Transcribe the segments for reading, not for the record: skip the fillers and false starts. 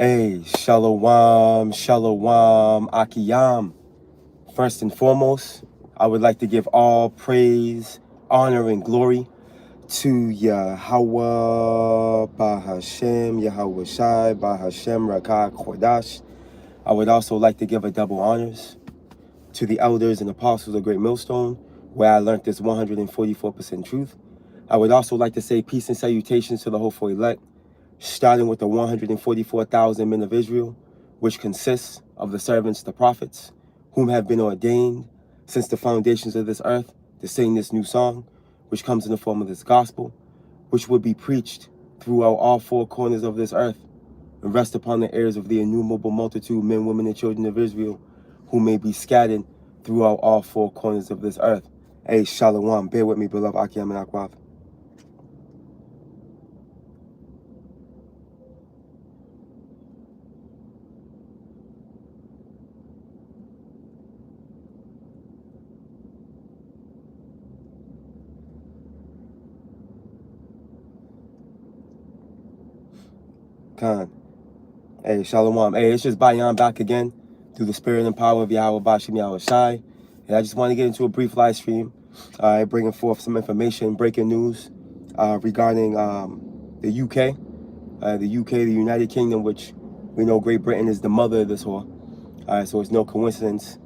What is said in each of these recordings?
Hey, Shalom, Shalom, Akiyam. First and foremost, I would like to give all praise, honor, and glory to Yahweh, Bahashem, Yahweh Shai, Bahashem, Rakah, Kodash. I would also like to give a double honors to the elders and apostles of Great Millstone, where I learned this 144% truth. I would also like to say peace and salutations to the hopeful elect, starting with the 144,000 men of Israel, which consists of the servants, the prophets, whom have been ordained since the foundations of this earth to sing this new song, which comes in the form of this gospel, which will be preached throughout all four corners of this earth and rest upon the ears of the innumerable multitude, men, women, and children of Israel, who may be scattered throughout all four corners of this earth. Hey, Shalom, bear with me, beloved Akim and Akwav. Khan. Hey, Shalom. Hey, it's just Bayan back again through the spirit and power of Yahweh Bashim Yahweh Shai. And I just want to get into a brief live stream, bringing forth some information, breaking news regarding the UK. The United Kingdom, which we know Great Britain is the mother of this whore. So it's no coincidence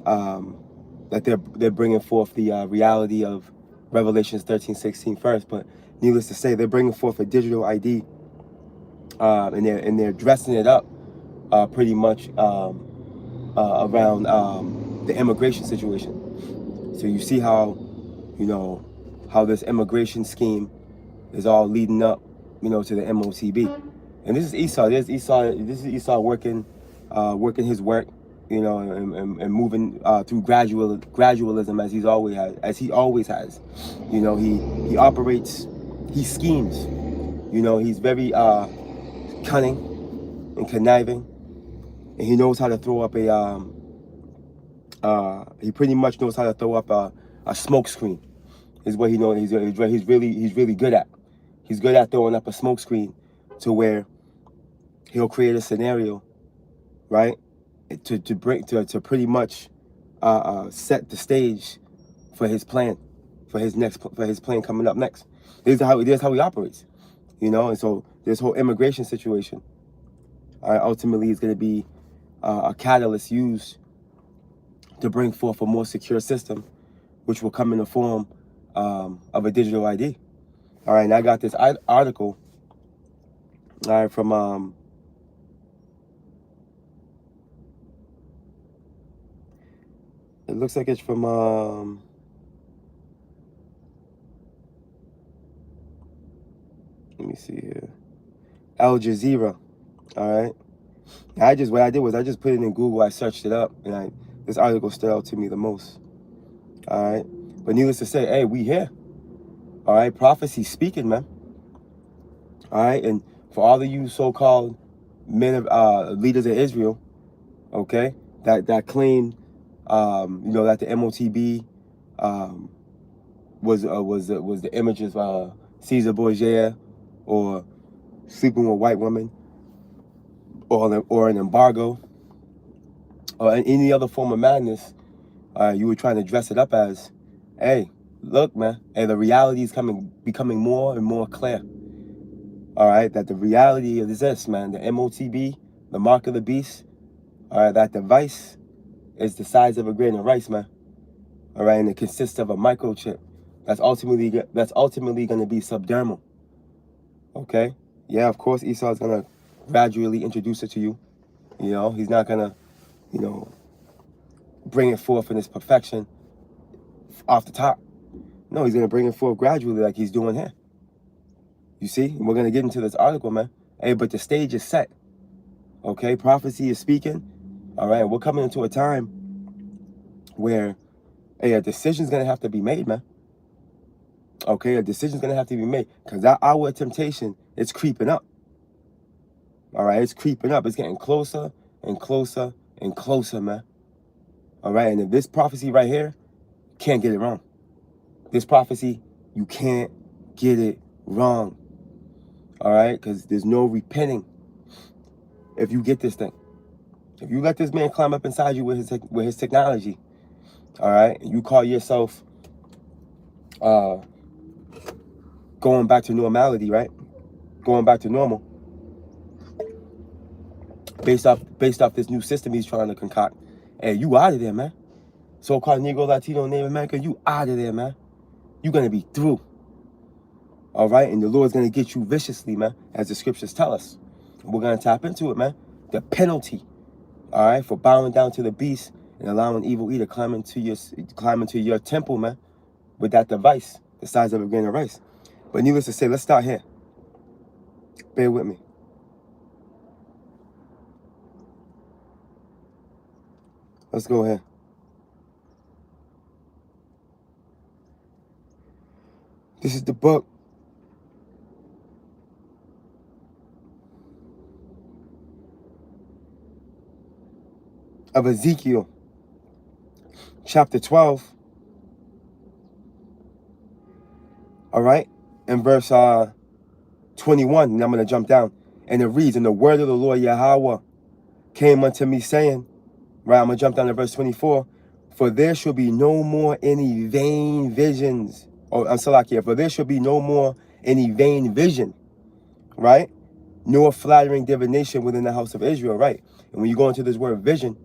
that they're bringing forth the reality of Revelations 13:16 first. But needless to say, they're bringing forth a digital ID, and they're dressing it up pretty much around the immigration situation. So you see how, how this immigration scheme is all leading up, to the MOTB. And this is Esau. This is Esau working his work, and moving through gradualism as he always has. He operates, he schemes. He's very cunning and conniving, and he knows how to throw up he pretty much knows how to throw up a smoke screen. Is what he knows. He's really good at. He's good at throwing up a smoke screen to where he'll create a scenario, right, to pretty much set the stage for his plan, for his plan coming up next. This is how he operates, And so this whole immigration situation, ultimately, is going to be a catalyst used to bring forth a more secure system, which will come in the form of a digital ID. All right, and I got this article, all right, from it looks like it's from let me see here, Al Jazeera. All right, what I did was I just put it in Google. I searched it up, and this article stood out to me the most. All right, but needless to say, hey, we here. All right, prophecy speaking, man. All right, and for all of you so-called men of leaders of Israel, okay, that claim, that the MOTB was the image of Caesar Borgia, or sleeping with white women, or an embargo, or any other form of madness. You were trying to dress it up as, hey, look, man, and the reality is becoming more and more clear. All right, that the reality is this, man, the MOTB, the mark of the beast, all right, that device is the size of a grain of rice, man. All right, and it consists of a microchip that's ultimately going to be subdermal. Okay, yeah, of course, Esau is going to gradually introduce it to you. He's not going to, bring it forth in its perfection off the top. No, he's going to bring it forth gradually, like he's doing here. You see, and we're going to get into this article, man. Hey, but the stage is set. Okay, prophecy is speaking. All right, we're coming into a time where, hey, a decision's going to have to be made, man. Okay, a decision's going to have to be made, because that hour of temptation, it's creeping up. All right, it's creeping up. It's getting closer and closer and closer, man. All right, and if this prophecy right here, can't get it wrong. This prophecy, you can't get it wrong. All right, because there's no repenting. if you get this thing. If you let this man climb up inside you with his technology, all right, and you call yourself going back to normality, right? Going back to normal, based off this new system he's trying to concoct, and you out of there, man. So-called Negro, Latino, Native American, you out of there, man. You're gonna be through. All right, and the Lord's gonna get you viciously, man, as the scriptures tell us. We're gonna tap into it, man. The penalty, all right, for bowing down to the beast and allowing evil E to climb into your temple, man, with that device the size of a grain of rice. But needless to say, let's start here. Bear with me. Let's go ahead. This is the book of Ezekiel, chapter 12. All right, in verse 21, and I'm going to jump down. And it reads, and the word of the Lord Yahweh came unto me, saying, right, I'm going to jump down to verse 24, for there shall be no more any vain visions. Oh, I'm still out here. For there shall be no more any vain vision, right? Nor flattering divination within the house of Israel, right? And when you go into this word vision,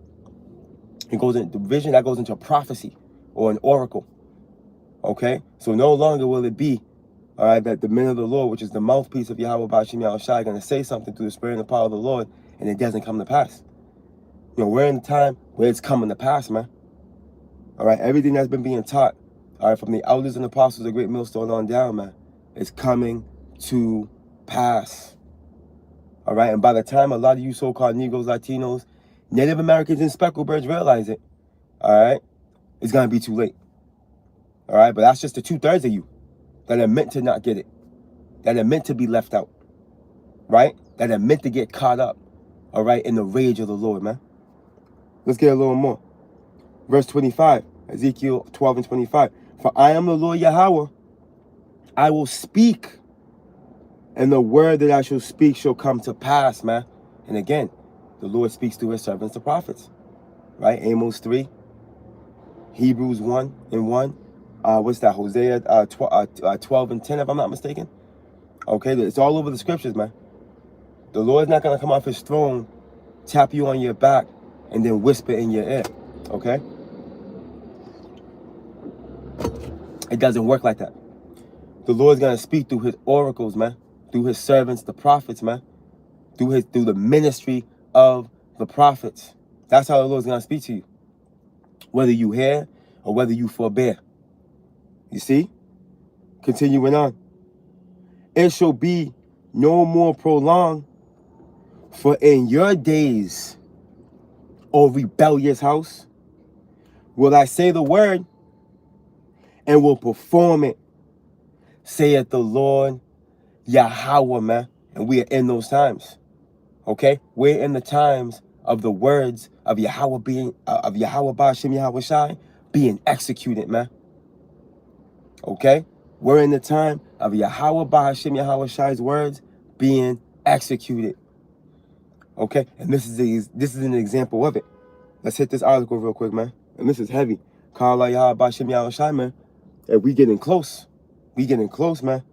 it goes into vision, that goes into prophecy or an oracle. Okay? So no longer will it be, all right, that the men of the Lord, which is the mouthpiece of Yahweh Ba'ashem Yahushua, are going to say something through the spirit and the power of the Lord, and it doesn't come to pass. You know, we're in the time where it's coming to pass, man. All right? Everything that's been being taught, all right, from the elders and apostles of Great Millstone on down, man, is coming to pass. All right? And by the time a lot of you so-called Negroes, Latinos, Native Americans, and Specklebirds realize it, all right, it's going to be too late. All right? But that's just the 2/3 of you that are meant to not get it, that are meant to be left out, right? That are meant to get caught up, all right, in the rage of the Lord, man. Let's get a little more. Verse 25, Ezekiel 12 and 25. For I am the Lord Yahweh, I will speak, and the word that I shall speak shall come to pass, man. And again, the Lord speaks through his servants, the prophets, right? Amos 3, Hebrews 1 and 1. What's that? Hosea 12 and 10, if I'm not mistaken. Okay, it's all over the scriptures, man. The Lord's not going to come off his throne, tap you on your back, and then whisper in your ear. Okay? It doesn't work like that. The Lord's going to speak through his oracles, man. Through his servants, the prophets, man. Through the ministry of the prophets. That's how the Lord's going to speak to you. Whether you hear or whether you forbear. You see? Continuing on. It shall be no more prolonged, for in your days, O rebellious house, will I say the word and will perform it, saith the Lord Yahweh, man. And we are in those times. Okay? We're in the times of the words of Yahweh of Yahweh Ba'ashem Yahushai being executed, man. Okay? We're in the time of Yahweh Ba'ashem Yahushai's words being executed. Okay? And this is an example of it. Let's hit this article real quick, man. And this is heavy. Kala Yahweh Ba'ashem Yahushai, man. And we getting close. We getting close, man.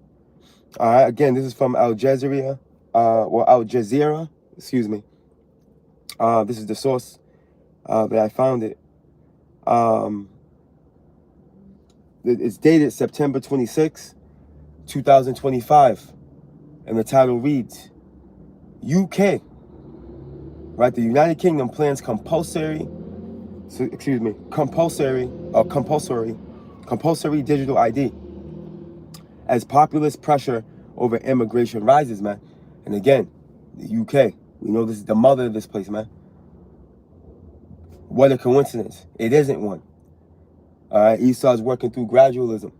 All right? Again, this is from Al Jazeera. Al Jazeera. Excuse me. This is the source that I found it. It's dated September 26, 2025. And the title reads, UK, right? The United Kingdom plans compulsory digital ID as populist pressure over immigration rises, man. And again, the UK, we know this is the mother of this place, man. What a coincidence. It isn't one. All right, Esau's working through gradualism.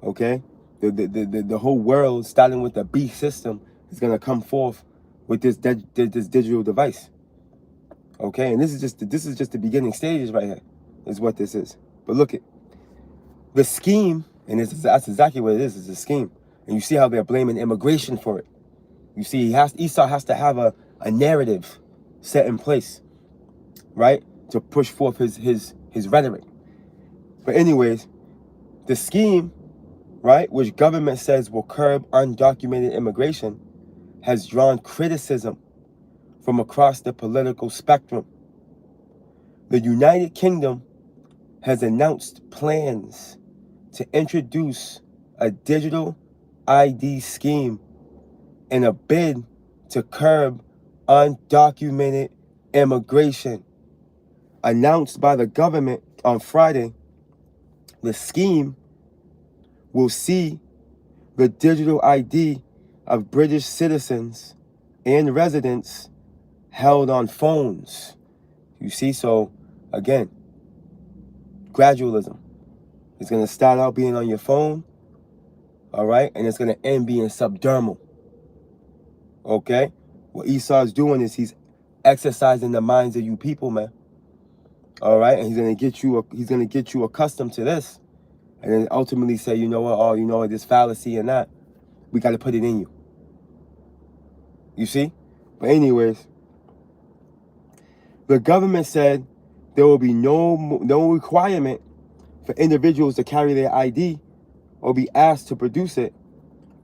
Okay, the whole world, starting with the beast system, is gonna come forth with this digital device. Okay, and this is just the beginning stages right here, is what this is. But look at the scheme, and that's exactly what it is. It's a scheme, and you see how they're blaming immigration for it. You see, Esau has to have a a narrative set in place, right, to push forth his rhetoric. But anyways, the scheme, right, which government says will curb undocumented immigration, has drawn criticism from across the political spectrum. The United Kingdom has announced plans to introduce a digital ID scheme in a bid to curb undocumented immigration. Announced by the government on Friday, the scheme will see the digital ID of British citizens and residents held on phones. You see, so again, gradualism. It's going to start out being on your phone, all right? And it's going to end being subdermal, okay? What Esau's doing is he's exercising the minds of you people, man. All right? And he's going to get you accustomed to this. And then ultimately say, you know what, oh, you know what, this fallacy and that, we got to put it in you. You see? But anyways, the government said there will be no requirement for individuals to carry their ID or be asked to produce it,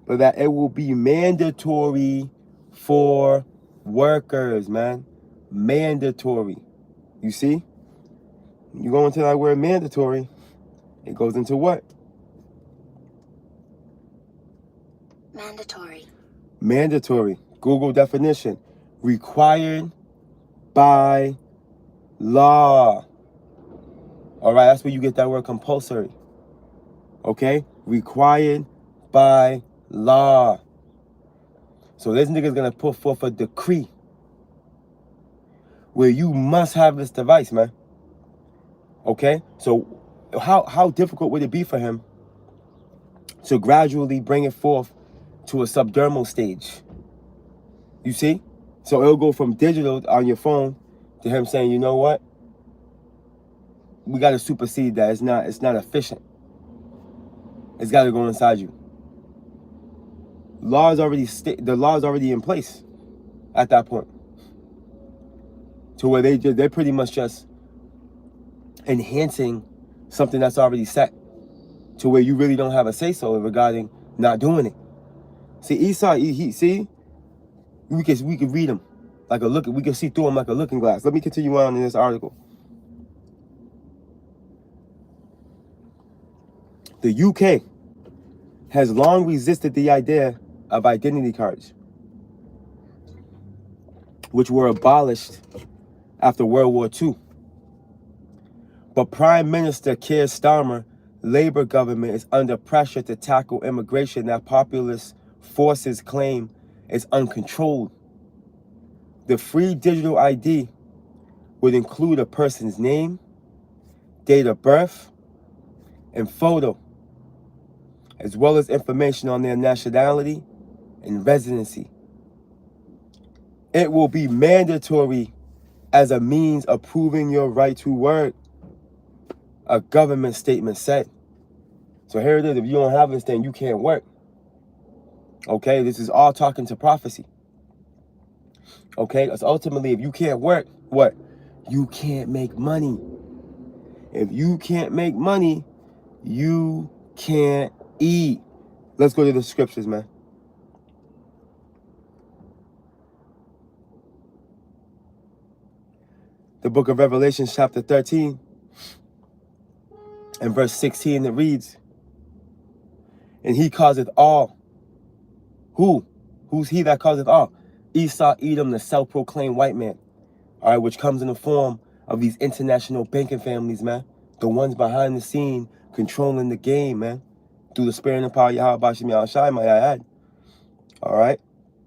but that it will be mandatory for workers, man. Mandatory. You see? You go into that word mandatory, it goes into what? Mandatory. Mandatory. Google definition. Required by law. All right, that's where you get that word compulsory. Okay? Required by law. So this nigga's gonna put forth a decree where you must have this device, man. Okay? So how difficult would it be for him to gradually bring it forth to a subdermal stage? You see? So it'll go from digital on your phone to him saying, you know what? We got to supersede that. It's not efficient. It's got to go inside you. The law is already in place at that point. To where they're pretty much just enhancing something that's already set. To where you really don't have a say-so regarding not doing it. See, Esau, we could read him like a look. We can see through him like a looking glass. Let me continue on in this article. The UK has long resisted the idea of identity cards, which were abolished after World War II. But Prime Minister Keir Starmer Labour government is under pressure to tackle immigration that populist forces claim is uncontrolled. The free digital ID would include a person's name, date of birth, and photo, as well as information on their nationality and residency. It will be mandatory as a means of proving your right to work, a government statement said. So here it is. If you don't have this thing, you can't work. Okay, this is all talking to prophecy. Okay, because ultimately, if you can't work, what? You can't make money. If you can't make money, you can't eat. Let's go to the scriptures, man. The book of Revelation, chapter 13, and verse 16, it reads, and he causeth all. Who? Who's he that causeth all? Esau, Edom, the self-proclaimed white man. All right, which comes in the form of these international banking families, man. The ones behind the scene controlling the game, man. Through the spirit and power of Yahweh Bashim Yahushai, might I add. All right?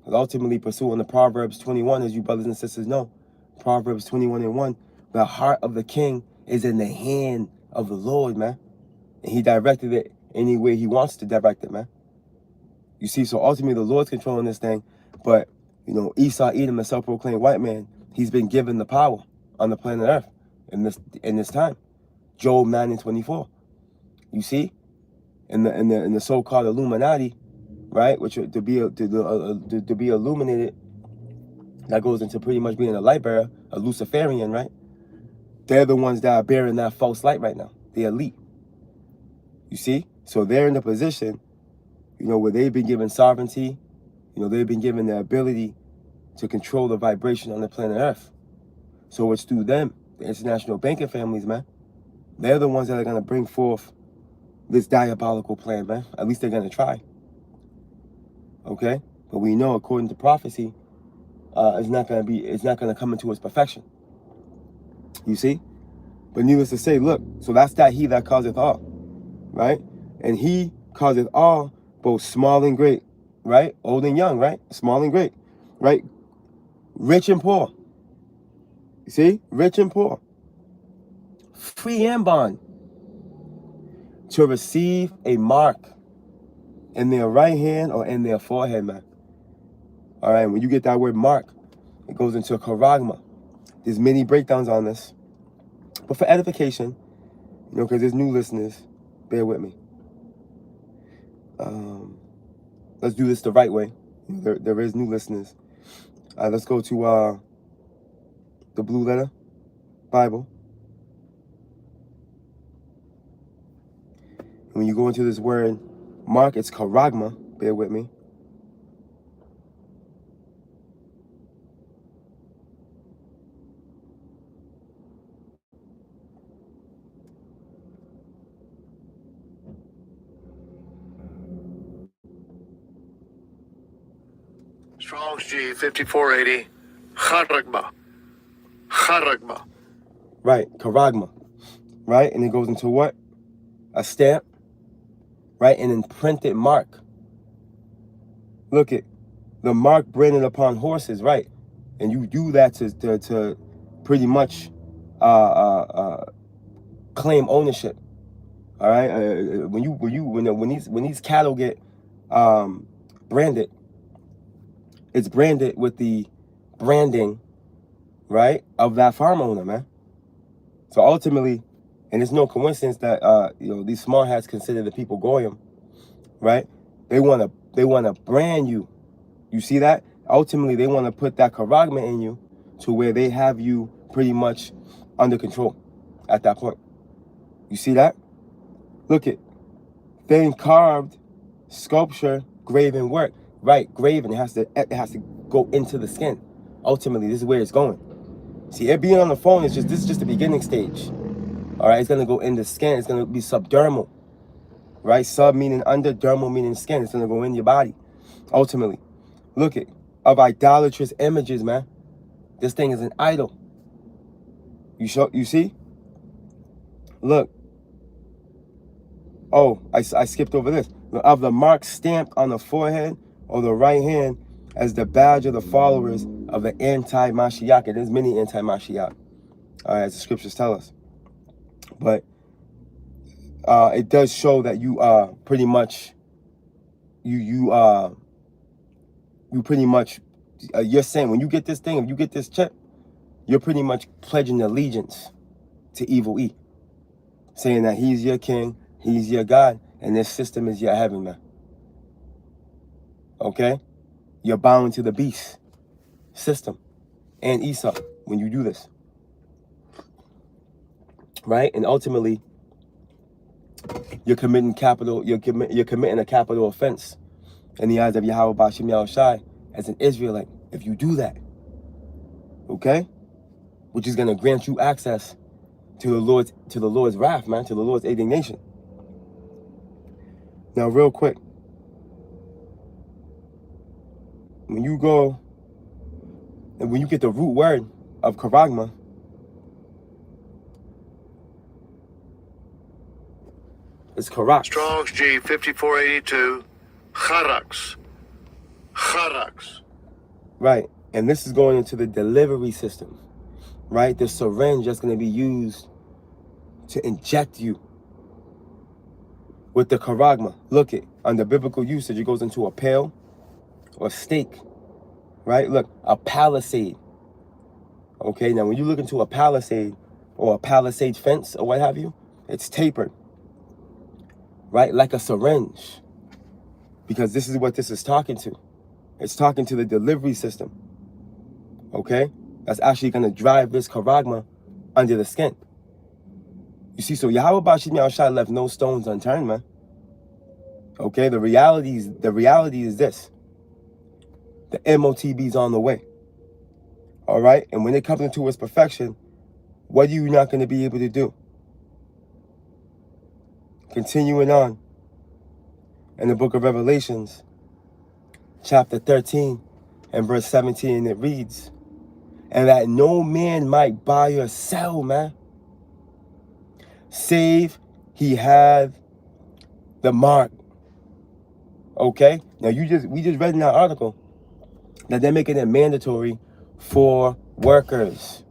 But ultimately pursuing the Proverbs 21, as you brothers and sisters know. Proverbs 21:1. The heart of the king is in the hand of the Lord, man. And he directed it any way he wants to direct it, man. You see, so ultimately the Lord's controlling this thing. But, you know, Esau, Edom, the self-proclaimed white man, he's been given the power on the planet Earth in this time. Job 9:24. You see? In the so-called Illuminati, right? Which to be illuminated that goes into pretty much being a light bearer, a Luciferian, right? They're the ones that are bearing that false light right now, the elite. You see? So they're in a position, where they've been given sovereignty, they've been given the ability to control the vibration on the planet Earth. So it's through them, the international banking families, man. They're the ones that are going to bring forth this diabolical plan, man. At least they're going to try. Okay? But we know, according to prophecy, it's not going to come into its perfection. You see? But needless to say, look, so that's that he that causeth all, right? And he causeth all, both small and great, right? Old and young, right? Small and great, right? Rich and poor. You see? Rich and poor. Free and bond. To receive a mark in their right hand or in their forehead, man. All right, when you get that word mark, it goes into charagma. There's many breakdowns on this. But for edification, because there's new listeners, bear with me. Let's do this the right way. There is new listeners. Let's go to the Blue Letter Bible. When you go into this word mark, it's charagma. Bear with me. Strong's G 5480. Charagma. Charagma. Right, charagma. Right, and it goes into what? A stamp. Right, an imprinted mark. Look at the mark branded upon horses, right? And you do that to pretty much claim ownership. All right, when these cattle get branded, it's branded with the branding, right, of that farm owner, man. So ultimately, and it's no coincidence that these smart hats consider the people goyim, right? They wanna brand you. You see that? Ultimately, they want to put that charagma in you to where they have you pretty much under control at that point. You see that? Look at thin carved sculpture, graven work. Right, graven. It has to go into the skin. Ultimately, this is where it's going. See, it being on the phone this is just the beginning stage. All right, it's gonna go in the skin. It's gonna be subdermal. Right, sub meaning under, dermal meaning skin. It's gonna go in your body. Ultimately, look at of idolatrous images, man. This thing is an idol. You see? Look. Oh, I skipped over this. Of the mark stamped on the forehead or the right hand as the badge of the followers of the anti-Mashiach. And there's many anti-Mashiach, as the scriptures tell us. But it does show that you pretty much you're saying when you get this thing, if you get this chip, you're pretty much pledging allegiance to Evil E, saying that he's your king, he's your God, and this system is your heaven, man. Okay? You're bound to the beast system and Esau when you do this. Right? And ultimately, you're committing a capital offense in the eyes of Yahweh Bashim Yahushai as an Israelite if you do that. Okay? Which is gonna grant you access to the Lord's wrath, man, to the Lord's indignation. Now, real quick, when you go and when you get the root word of charagma, it's charax. Strong's G 5482. Charax. Charax. Right, and this is going into the delivery system. Right, the syringe that's going to be used to inject you with the charagma. Look it, under biblical usage, it goes into a pail or stake. Right, look, a palisade. Okay, now when you look into a palisade or a palisade fence or what have you, it's tapered. Right, like a syringe. Because this is what this is talking to. It's talking to the delivery system. Okay? That's actually going to drive this charagma under the skin. You see, so Yahweh Bashim Yahushua left no stones unturned, man. Okay? The reality is this. The MOTB is on the way. All right? And when it comes into its perfection, what are you not going to be able to do? Continuing on in the book of Revelations, chapter 13 and verse 17, it reads, and that no man might buy or sell, man, save he have the mark. Okay? Now we just read in that article that they're making it mandatory for workers.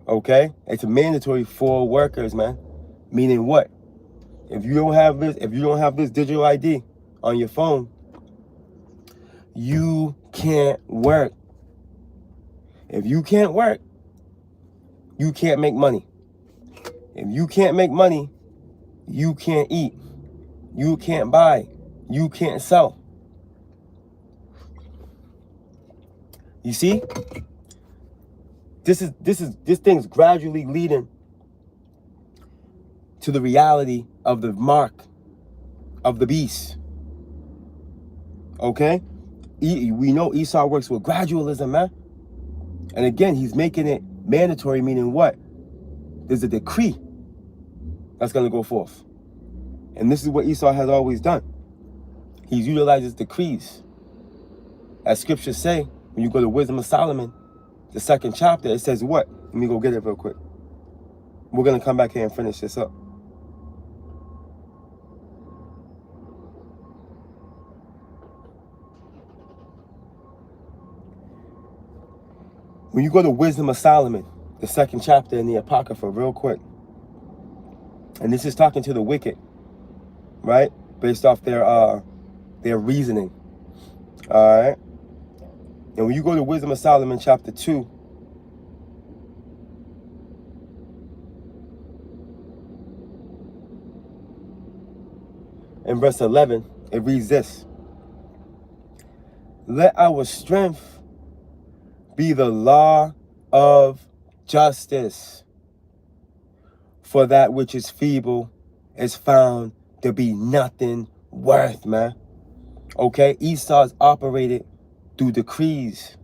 Okay? It's mandatory for workers, man. Meaning what? If you don't have this digital ID on your phone, you can't work. If you can't work, you can't make money. If you can't make money, you can't eat. You can't buy. You can't sell. You see? This thing's gradually leading to the reality of the mark of the beast. Okay? We know Esau works with gradualism, man. And again, he's making it mandatory, meaning what? There's a decree that's going to go forth. And this is what Esau has always done. He utilizes decrees. As scriptures say, when you go to Wisdom of Solomon, the 2nd chapter, it says what? Let me go get it real quick. We're going to come back here and finish this up. When you go to Wisdom of Solomon, the 2nd chapter in the Apocrypha, real quick. And this is talking to the wicked, right? Based off their reasoning. All right? And when you go to Wisdom of Solomon, chapter 2, in verse 11, it reads this. Let our strength be the law of justice, for that which is feeble is found to be nothing worth, man. Okay? Esau's operated through decrees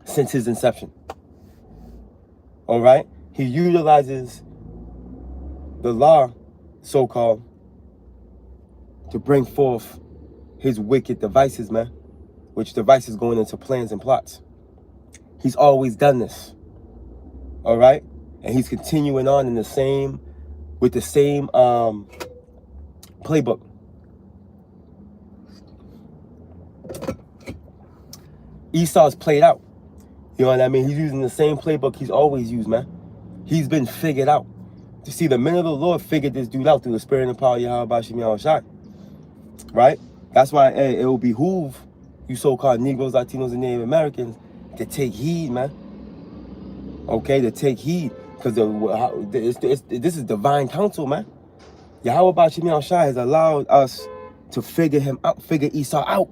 since his inception. All right? He utilizes the law, so-called, to bring forth his wicked devices, man. Which devices going into plans and plots. He's always done this. All right? And he's continuing on in with the same playbook. Esau's played out. You know what I mean? He's using the same playbook he's always used, man. He's been figured out. You see, the men of the Lord figured this dude out through the spirit and power of Yahweh Bashim Yahushua. Right? That's why it will behoove you so-called Negroes, Latinos, and Native Americans to take heed, man. Okay, to take heed. Because this is divine counsel, man. Yahweh Bashim Yahushua has allowed us to figure Esau out.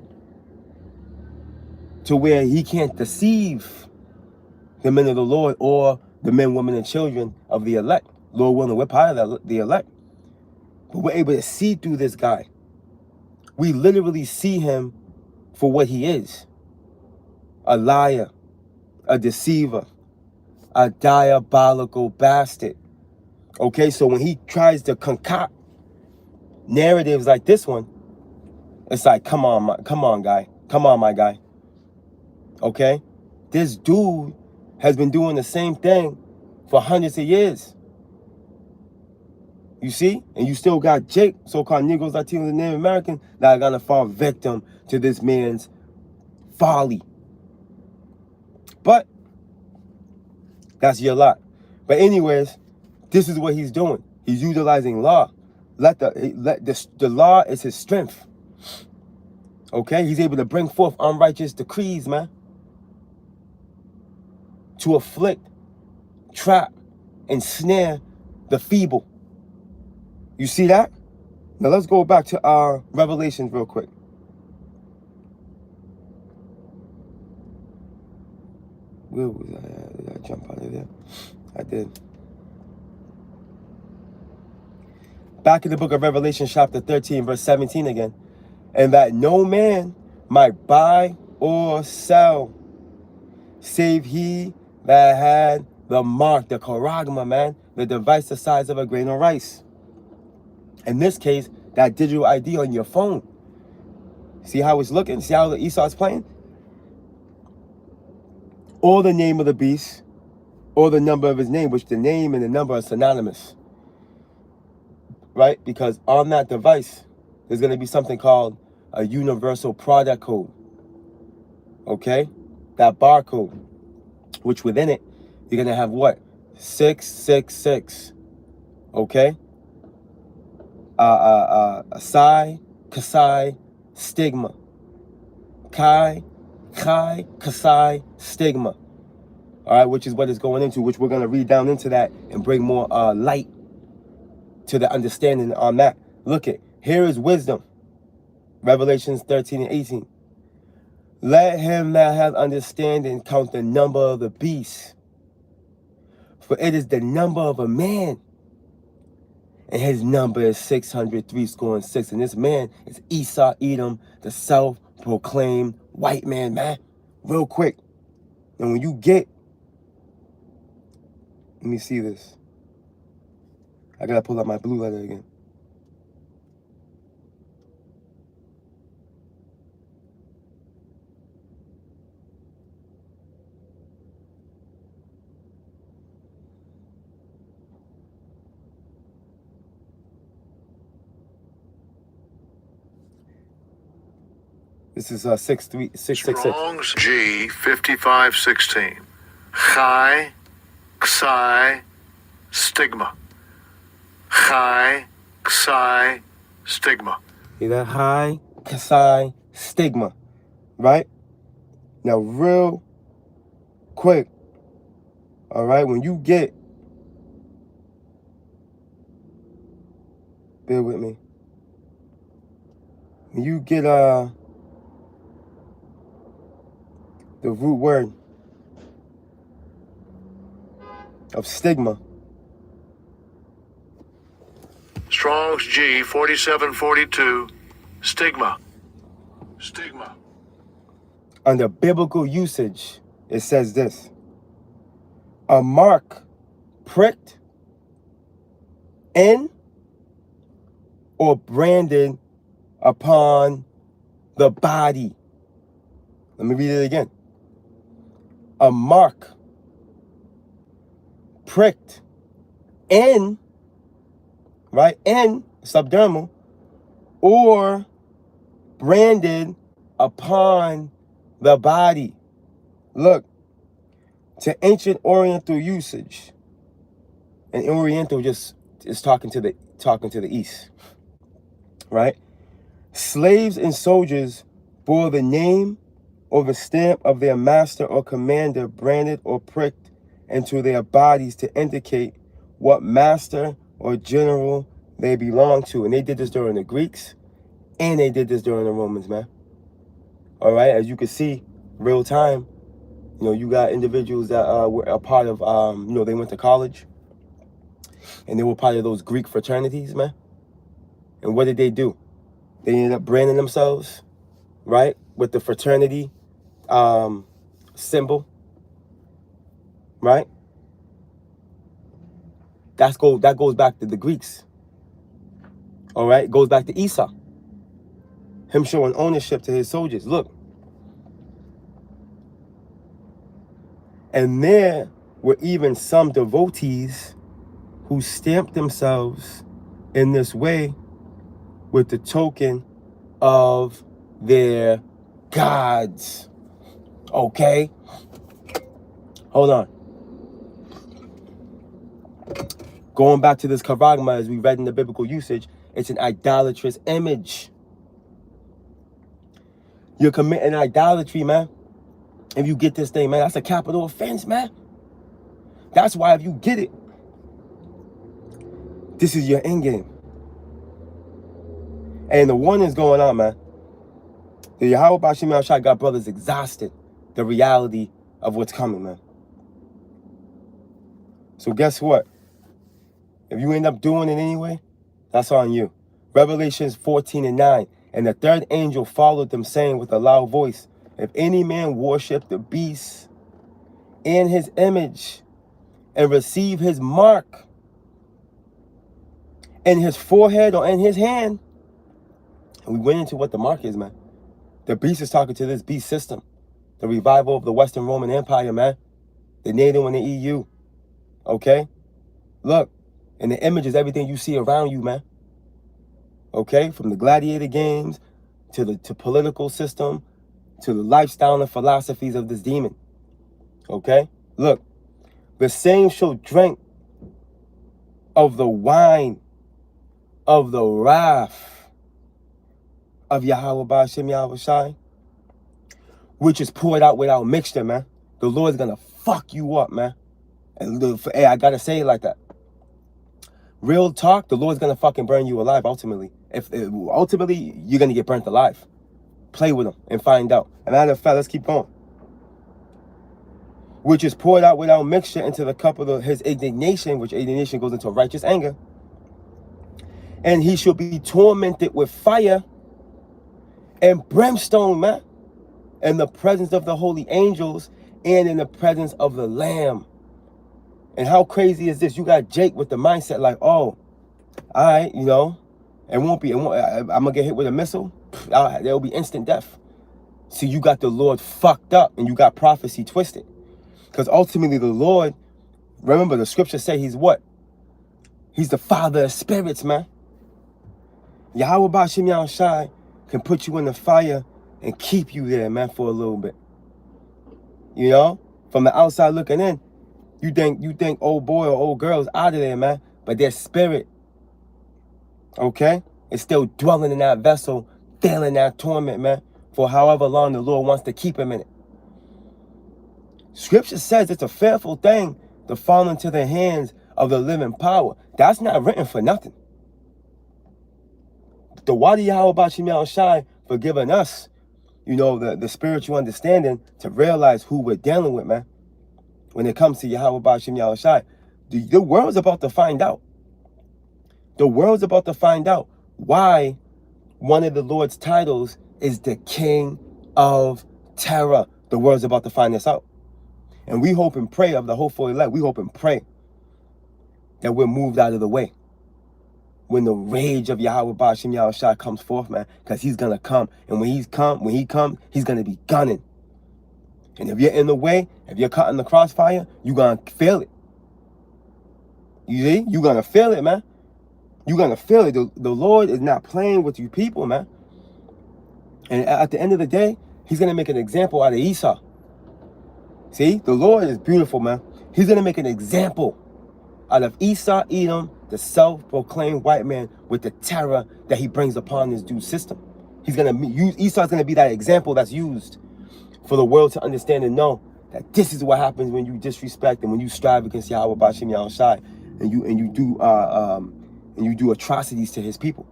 To where he can't deceive the men of the Lord or the men, women, and children of the elect. Lord willing, we're part of the elect. But we're able to see through this guy. We literally see him for what he is. A liar, a deceiver, a diabolical bastard. Okay, so when he tries to concoct narratives like this one, it's like, come on, guy. Come on, my guy. Okay? This dude has been doing the same thing for hundreds of years. You see? And you still got Jake, so-called Negroes, Latinos, and Native Americans that are going to fall victim to this man's folly. But that's your lot. But anyways, this is what he's doing. He's utilizing law. The law is his strength. Okay? He's able to bring forth unrighteous decrees, man. To afflict, trap, and snare the feeble. You see that? Now let's go back to Revelations real quick. Where was I at? Did I jump out of there? I did. Back in the book of Revelation, chapter 13, verse 17 again. And that no man might buy or sell, save he that had the mark, the charagma, man, the device the size of a grain of rice. In this case, that digital ID on your phone. See how it's looking? See how the Esau's playing? Or the name of the beast, or the number of his name, which the name and the number are synonymous. Right? Because on that device, there's going to be something called a universal product code. Okay? That barcode, which within it, you're going to have what? 666. Okay? Psi, Kasai, stigma. Kai, Kasai, stigma. All right, which is what it's going into, which we're going to read down into that and bring more light to the understanding on that. Look it. Here is wisdom. Revelations 13 and 18. Let him that hath understanding count the number of the beast, for it is the number of a man, and his number is 636. And this man is Esau Edom, the self-proclaimed white man, man. Real quick. And when you get, let me see this. I gotta pull out my blue letter again. This is 666. Strong's G 5516. Chai, Ksai, stigma. Chai, Ksai, stigma. See that? Chai, Ksai, stigma. Right? Now, real quick. All right? When you get, bear with me. When you get the root word of stigma. Strong's G 4742. Stigma. Stigma. Under biblical usage, it says this. A mark pricked in or branded upon the body. Let me read it again. A mark pricked in, right, in subdermal, or branded upon the body. Look, to ancient Oriental usage, and Oriental just is talking to the East, right? Slaves and soldiers bore the name or the stamp of their master or commander branded or pricked into their bodies to indicate what master or general they belong to. And they did this during the Greeks, and they did this during the Romans, man. All right, as you can see, real time, you know, you got individuals that were a part of, you know, they went to college, and they were part of those Greek fraternities, man. And what did they do? They ended up branding themselves, right, with the fraternity symbol, right? That goes back to the Greeks. All right, goes back to Esau. Him showing ownership to his soldiers. Look. And there were even some devotees who stamped themselves in this way with the token of their gods. Okay? Hold on. Going back to this charagma, as we read in the biblical usage, it's an idolatrous image. You're committing idolatry, man. If you get this thing, man, that's a capital offense, man. That's why if you get it, this is your end game. And the one is going on, man. The Yahweh Bashim Al Shai got brothers exhausted. The reality of what's coming, man. So guess what? If you end up doing it anyway, that's on you. Revelations 14:9. And the third angel followed them, saying with a loud voice, if any man worship the beast and his image and receive his mark in his forehead or in his hand. And we went into what the mark is, man. The beast is talking to this beast system. The revival of the Western Roman Empire, man. The NATO and the EU. Okay? Look, and the image is everything you see around you, man. Okay? From the gladiator games to the political system to the lifestyle and philosophies of this demon. Okay? Look, the same shall drink of the wine of the wrath of Yahweh Ba'ashem Yahweh Shai, which is poured out without mixture, man. The Lord's gonna fuck you up, man. And hey, I gotta say it like that. Real talk, the Lord's gonna fucking burn you alive ultimately. Ultimately, you're gonna get burnt alive. Play with him and find out. And matter of fact, let's keep going. Which is poured out without mixture into the cup of his indignation, which indignation goes into righteous anger. And he shall be tormented with fire and brimstone, man, in the presence of the holy angels and in the presence of the Lamb. And how crazy is this? You got Jake with the mindset like, oh, all right, you know, I'm gonna get hit with a missile. There'll be instant death. So you got the Lord fucked up and you got prophecy twisted. Because ultimately the Lord, remember the scriptures say he's what? He's the father of spirits, man. Yahweh Ba'ashem Yahweh Shai can put you in the fire and keep you there, man, for a little bit. You know? From the outside looking in, you think old boy or old girl's out of there, man. But their spirit, okay, is still dwelling in that vessel, feeling that torment, man, for however long the Lord wants to keep him in it. Scripture says it's a fearful thing to fall into the hands of the living power. That's not written for nothing. The Wadi Yahweh Ba'ashem Yahweh Shai for giving us, you know, the spiritual understanding to realize who we're dealing with, man. When it comes to Yahweh Ba'ashem Yahweh Shai, the world's about to find out. The world's about to find out why one of the Lord's titles is the King of Terror. The world's about to find this out. And we hope and pray of the hopeful elect, we hope and pray that we're moved out of the way when the rage of Yahweh Ba'ashem Yahweh Shai comes forth, man, because he's going to come. And when he comes, he's going to be gunning. And if you're in the way, if you're caught in the crossfire, you're going to feel it. You see? You're going to feel it, man. You're going to feel it. The Lord is not playing with you people, man. And at the end of the day, he's going to make an example out of Esau. See? The Lord is beautiful, man. He's going to make an example out of Esau, Edom, the self-proclaimed white man with the terror that he brings upon this dude's system. He's going to use, Esau's going to be that example that's used for the world to understand and know that this is what happens when you disrespect and when you strive against Yahweh Ba'ashem Yahweh Shai and you do atrocities to his people.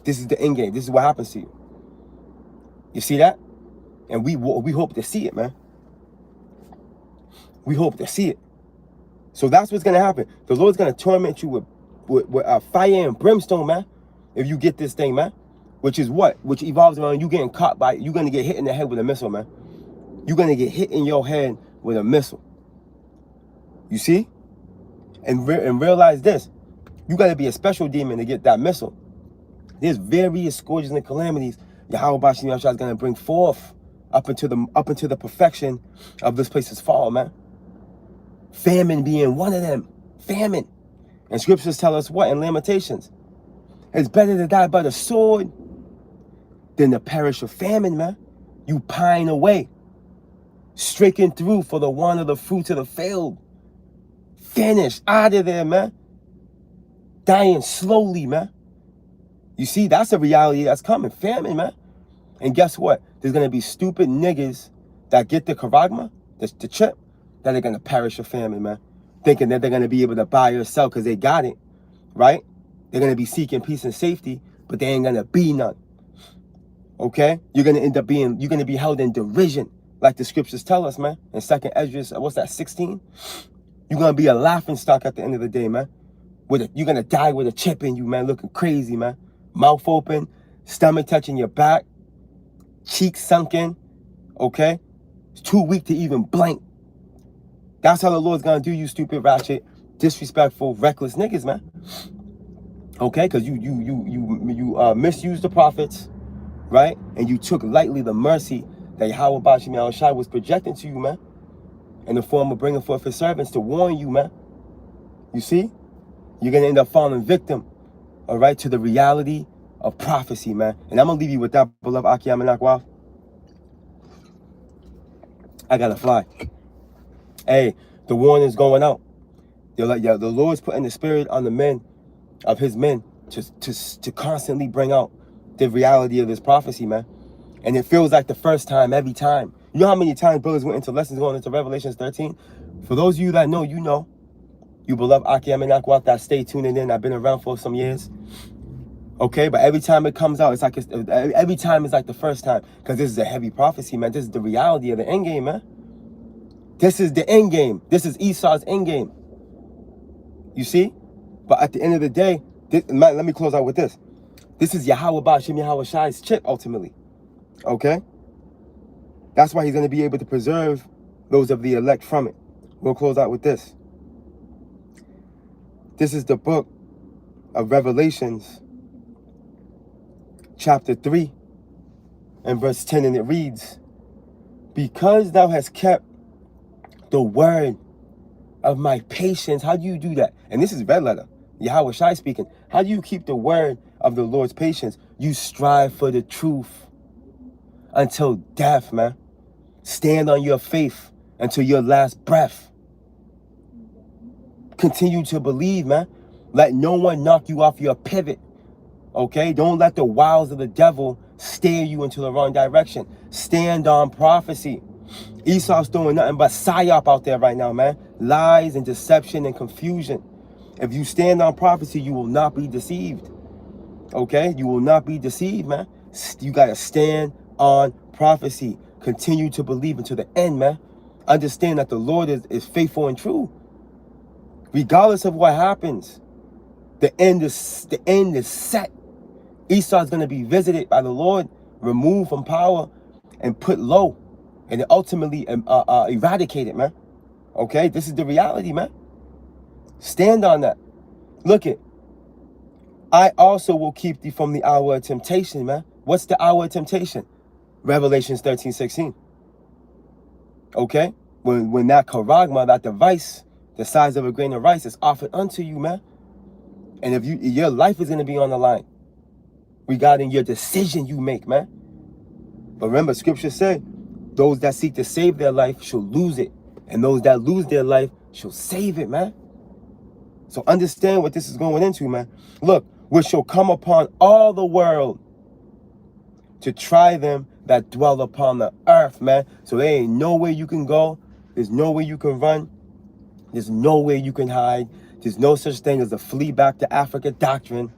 This is the end game. This is what happens to you. You see that? And we hope to see it, man. We hope to see it. So that's what's going to happen. The Lord's going to torment you with fire and brimstone, man, if you get this thing, man. Which is what? Which evolves around you getting caught by, you're going to get hit in the head with a missile, man. You're going to get hit in your head with a missile. You see? And realize this. You got to be a special demon to get that missile. There's various scourges and calamities Yahweh Ba'ashem Yahweh Shai is going to bring forth up into the perfection of this place's fall, man. Famine being one of them. Famine. And scriptures tell us what in Lamentations? It's better to die by the sword than to perish of famine, man. You pine away, stricken through for the want of the fruits of the field. Finished, out of there, man. Dying slowly, man. You see, that's a reality that's coming. Famine, man. And guess what? There's going to be stupid niggas that get the charagma, the chip, that are going to perish of famine, man. Thinking that they're going to be able to buy or sell because they got it, right? They're going to be seeking peace and safety, but they ain't going to be none. Okay? You're going to be held in derision like the scriptures tell us, man. In 2nd Ezra, what's that, 16? You're going to be a laughing stock at the end of the day, man. You're going to die with a chip in you, man, looking crazy, man. Mouth open, stomach touching your back, cheeks sunken, okay? It's too weak to even blink. That's how the Lord's going to do, you stupid, ratchet, disrespectful, reckless niggas, man. Okay, because you misused the prophets, right? And you took lightly the mercy that Yahweh Bashim Yahushai was projecting to you, man, in the form of bringing forth his servants to warn you, man. You see? You're going to end up falling victim, all right, to the reality of prophecy, man. And I'm going to leave you with that, beloved Akiyam and Akwaf. I got to fly. Hey, the warning's going out. The Lord's putting the spirit on the men of his men to constantly bring out the reality of this prophecy, man. And it feels like the first time every time. You know how many times brothers went into lessons going into Revelation 13? For those of you that know, you know. You beloved Akiyam and Akwaf that stay tuning in. I've been around for some years. Okay, but every time it comes out, it's like every time is like the first time. Because this is a heavy prophecy, man. This is the reality of the end game, man. This is the end game. This is Esau's end game. You see? But at the end of the day, let me close out with this. This is Yahweh Bashim Yahushai's chip, ultimately. Okay? That's why he's going to be able to preserve those of the elect from it. We'll close out with this. This is the book of Revelations, chapter 3, and verse 10, and it reads, because thou hast kept the word of my patience. How do you do that? And this is red letter, Yahweh Shai speaking. How do you keep the word of the Lord's patience? You strive for the truth until death, man. Stand on your faith until your last breath. Continue to believe, man. Let no one knock you off your pivot. Okay? Don't let the wiles of the devil steer you into the wrong direction. Stand on prophecy. Esau's doing nothing but psyop out there right now, man. Lies and deception and confusion. If you stand on prophecy, you will not be deceived. Okay? You will not be deceived, man. You got to stand on prophecy. Continue to believe until the end, man. Understand that the Lord is faithful and true. Regardless of what happens, the end is set. Esau is going to be visited by the Lord, removed from power, and put low, and ultimately eradicated, man. Okay, this is the reality, man. Stand on that. Look it. I also will keep thee from the hour of temptation, man. What's the hour of temptation? Revelations 13:16. Okay, when that charagma, that device, the size of a grain of rice, is offered unto you, man. And if your life is going to be on the line regarding your decision you make, man. But remember, scripture said, those that seek to save their life shall lose it. And those that lose their life shall save it, man. So understand what this is going into, man. Look, which shall come upon all the world to try them that dwell upon the earth, man. So there ain't no way you can go. There's no way you can run. There's no way you can hide. There's no such thing as a flee back to Africa doctrine.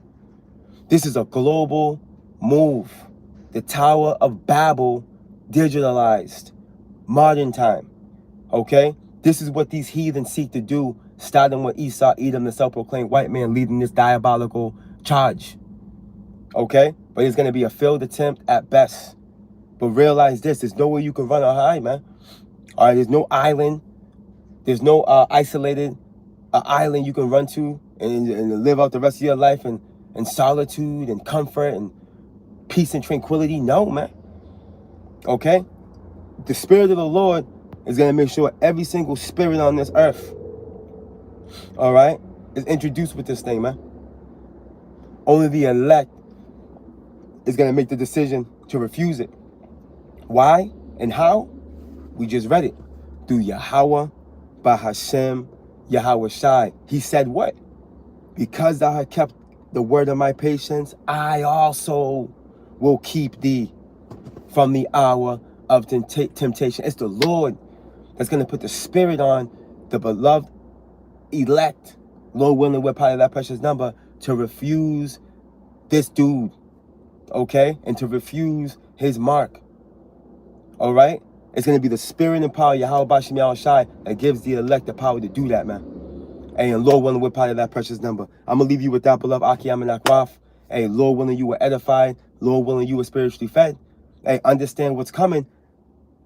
This is a global move. The Tower of Babel digitalized. Modern time. Okay? This is what these heathens seek to do, starting with Esau, Edom, the self-proclaimed white man, leading this diabolical charge. Okay? But it's going to be a failed attempt at best. But realize this, there's no way you can run or hide, man. All right, there's no island. There's no isolated island you can run to and live out the rest of your life in solitude and comfort and peace and tranquility. No, man. Okay? The Spirit of the Lord is going to make sure every single spirit on this earth, all right, is introduced with this thing, man. Only the elect is going to make the decision to refuse it. Why and how? We just read it. Through Yahweh, Bahashem, Yahweh Shai. He said what? Because thou hast kept the word of my patience, I also will keep thee from the hour of temptation. It's the Lord that's going to put the spirit on the beloved elect, Lord willing, we're part of that precious number, to refuse this dude, okay? And to refuse his mark, all right? It's going to be the spirit and power of Yahweh Bashim Yahweh Shai that gives the elect the power to do that, man. Hey, and Lord willing, we're part of that precious number. I'm going to leave you with that, beloved Akiyam and Akwaf. Hey, Lord willing, you were edified. Lord willing, you were spiritually fed. Hey, understand what's coming.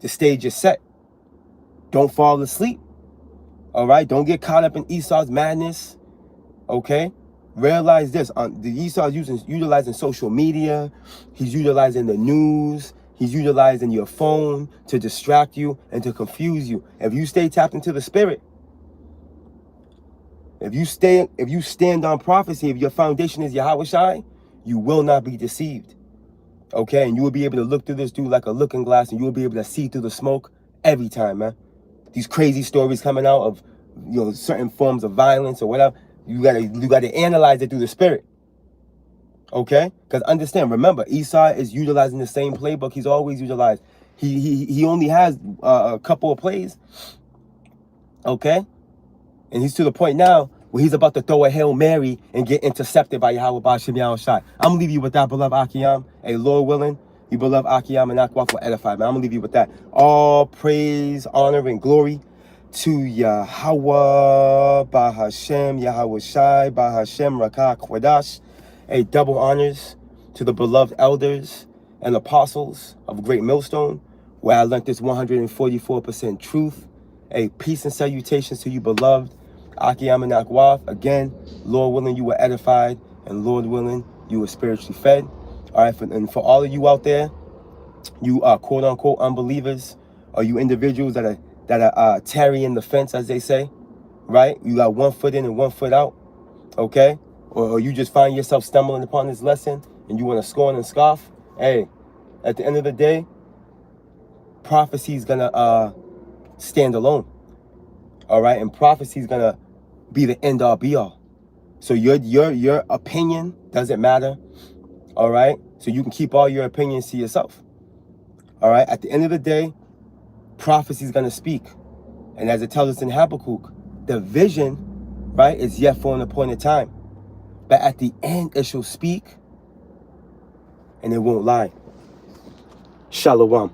The stage is set. Don't fall asleep. All right? Don't get caught up in Esau's madness. Okay? Realize this. The Esau's utilizing social media. He's utilizing the news. He's utilizing your phone to distract you and to confuse you. If you stay tapped into the spirit, if you stand on prophecy, if your foundation is Yahweh Shai, you will not be deceived. Okay? And you will be able to look through this dude like a looking glass, and you will be able to see through the smoke every time, man. These crazy stories coming out of, you know, certain forms of violence or whatever, you gotta analyze it through the spirit. Okay? Because understand, remember, Esau is utilizing the same playbook he's always utilized. He only has a couple of plays. Okay? And he's to the point now where he's about to throw a Hail Mary and get intercepted by Yahweh Bashim Yahweh Shai. I'm going to leave you with that, beloved Akiyam. Hey, Lord willing, you beloved Akiyam and Akwaf will edify, man. I'm going to leave you with that. All praise, honor, and glory to Yahweh, Bahashem, Yahweh Shai, Bahashem, Rakah, Kwadash. Hey, double honors to the beloved elders and apostles of Great Millstone, where I learned this 144% truth. Hey, peace and salutations to you, beloved Akiyam and Akwaf. Again, Lord willing, you were edified, and Lord willing, you were spiritually fed. All right, and for all of you out there, you are quote-unquote unbelievers, or you individuals that are tarrying the fence, as they say, right? You got 1 foot in and 1 foot out, okay? Or you just find yourself stumbling upon this lesson, and you want to scorn and scoff. Hey, at the end of the day, prophecy is gonna stand alone. All right, and prophecy is gonna be the end all be all. So your opinion doesn't matter. All right, so you can keep all your opinions to yourself. All right, at the end of the day, prophecy is gonna speak, and as it tells us in Habakkuk, the vision, right, is yet for an appointed time, but at the end it shall speak, and it won't lie. Shalom.